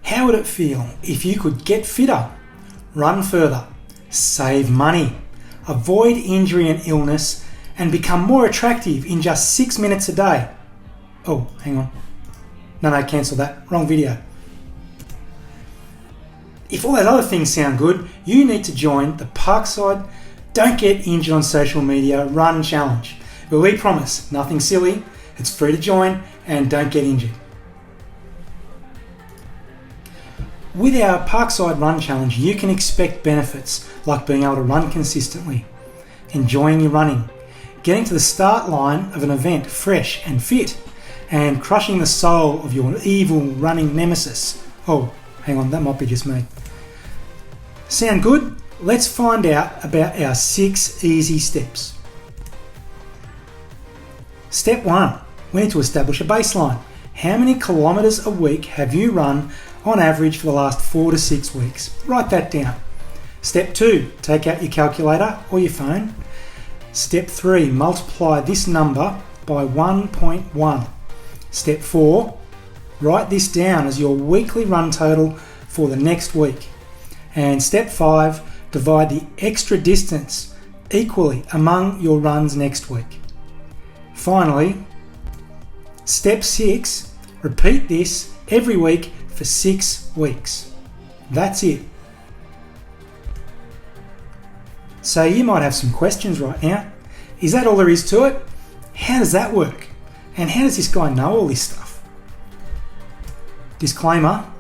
How would it feel if you could get fitter, run further, save money, avoid injury and illness, and become more attractive in just 6 minutes a day? Oh, hang on. No, cancel that. Wrong video. If all those other things sound good, you need to join the Parkside Don't Get Injured on Social Media Run Challenge, where we promise nothing silly, it's free to join, and don't get injured. With our Parkside Run Challenge, you can expect benefits like being able to run consistently, enjoying your running, getting to the start line of an event fresh and fit, and crushing the soul of your evil running nemesis. Oh, hang on, that might be just me. Sound good? Let's find out about our 6 easy steps. Step 1. We need to establish a baseline. How many kilometres a week have you run on average for the last 4 to 6 weeks? Write that down. Step 2. Take out your calculator or your phone. Step 3. Multiply this number by 1.1. Step 4. Write this down as your weekly run total for the next week. And step 5. Divide the extra distance equally among your runs next week. Finally, step 6. Repeat this every week for 6 weeks. That's it. So you might have some questions right now. Is that all there is to it? How does that work? And how does this guy know all this stuff? Disclaimer,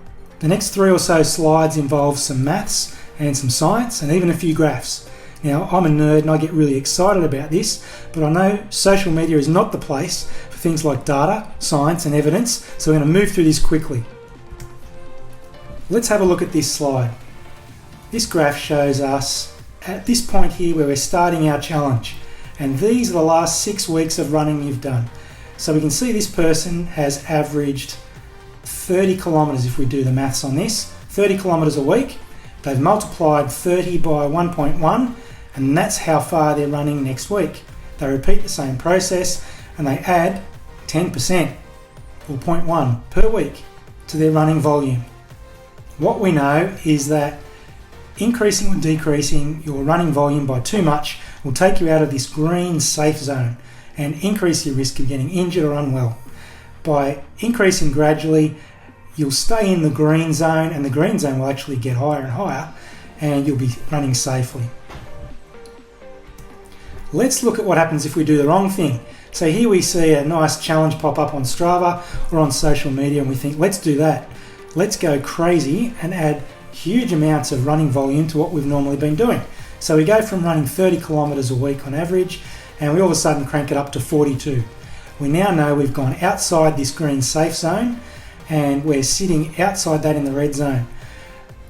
the next 3 or so slides involve some maths and some science and even a few graphs. Now, I'm a nerd and I get really excited about this, but I know social media is not the place for things like data, science and evidence, so we're going to move through this quickly. Let's have a look at this slide. This graph shows us at this point here where we're starting our challenge, and these are the last 6 weeks of running you've done. So we can see this person has averaged 30 kilometres if we do the maths on this, 30 kilometres a week. They've multiplied 30 by 1.1 and that's how far they're running next week. They repeat the same process and they add 10% or 0.1 per week to their running volume. What we know is that increasing or decreasing your running volume by too much will take you out of this green safe zone and increase your risk of getting injured or unwell. By increasing gradually, you'll stay in the green zone and the green zone will actually get higher and higher and you'll be running safely. Let's look at what happens if we do the wrong thing. So here we see a nice challenge pop up on Strava or on social media and we think, let's do that. Let's go crazy and add huge amounts of running volume to what we've normally been doing. So we go from running 30 kilometres a week on average and we all of a sudden crank it up to 42. We now know we've gone outside this green safe zone and we're sitting outside that in the red zone.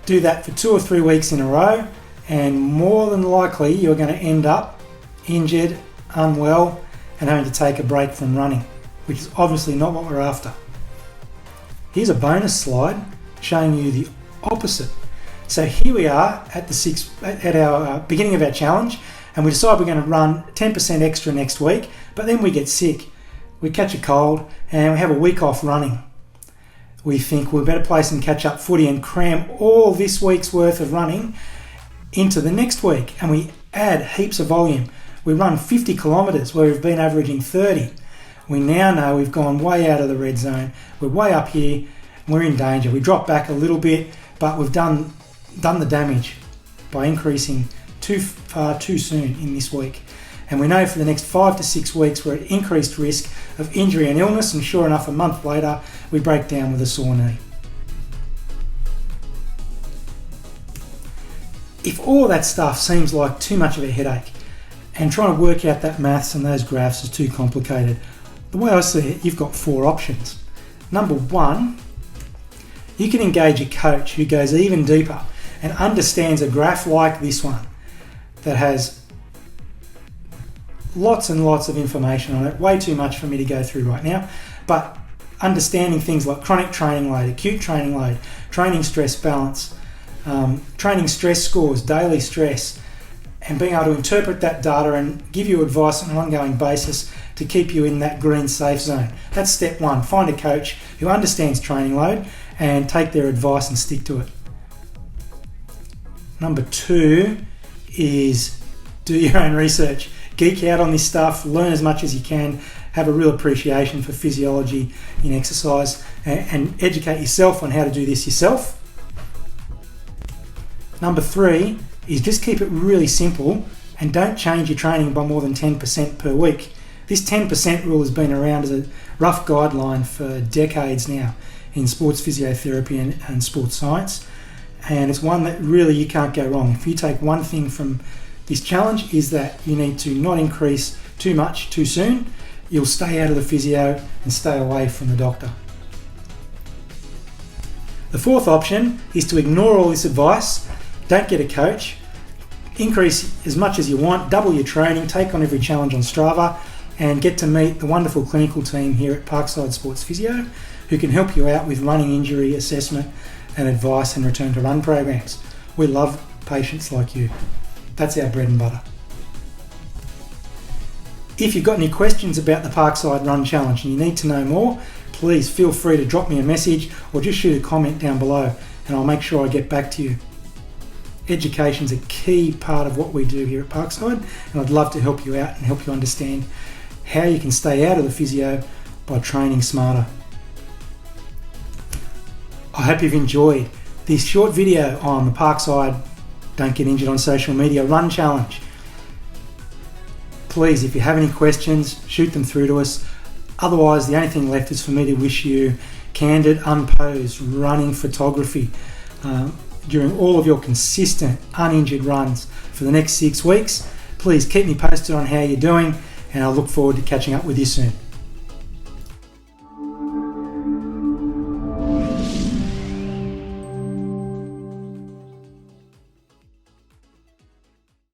Do that for 2 or 3 weeks in a row and more than likely you're going to end up injured, unwell and having to take a break from running, which is obviously not what we're after. Here's a bonus slide showing you the opposite. So here we are at our beginning of our challenge and we decide we're going to run 10% extra next week, but then we get sick. We catch a cold and we have a week off running. We think we'll better play some catch-up footy and cram all this week's worth of running into the next week and we add heaps of volume. We run 50 kilometres where we've been averaging 30. We now know we've gone way out of the red zone. We're way up here and we're in danger. We drop back a little bit, but we've done the damage by increasing too far too soon in this week. And we know for the next 5 to 6 weeks we're at increased risk of injury and illness, and sure enough, a month later we break down with a sore knee. If all of that stuff seems like too much of a headache and trying to work out that maths and those graphs is too complicated, the way I see it, you've got 4 options. Number 1, you can engage a coach who goes even deeper and understands a graph like this one that has lots and lots of information on it, way too much for me to go through right now, but understanding things like chronic training load, acute training load, training stress balance, training stress scores, daily stress, and being able to interpret that data and give you advice on an ongoing basis to keep you in that green safe zone. That's step 1. Find a coach who understands training load and take their advice and stick to it. Number 2 is do your own research. Geek out on this stuff, learn as much as you can, have a real appreciation for physiology in exercise, and educate yourself on how to do this yourself. Number 3 is just keep it really simple and don't change your training by more than 10% per week. This 10% rule has been around as a rough guideline for decades now in sports physiotherapy and sports science, and it's one that really you can't go wrong. If you take one thing from this challenge is that you need to not increase too much too soon. You'll stay out of the physio and stay away from the doctor. The 4th option is to ignore all this advice, don't get a coach, increase as much as you want, double your training, take on every challenge on Strava, and get to meet the wonderful clinical team here at Parkside Sports Physio who can help you out with running injury assessment and advice and return to run programs. We love patients like you. That's our bread and butter. If you've got any questions about the Parkside Run Challenge and you need to know more, please feel free to drop me a message or just shoot a comment down below and I'll make sure I get back to you. Education's a key part of what we do here at Parkside, and I'd love to help you out and help you understand how you can stay out of the physio by training smarter. I hope you've enjoyed this short video on the Parkside Don't Get Injured on Social Media Run Challenge. Please, if you have any questions, shoot them through to us. Otherwise, the only thing left is for me to wish you candid, unposed running photography during all of your consistent, uninjured runs for the next 6 weeks. Please keep me posted on how you're doing, and I look forward to catching up with you soon.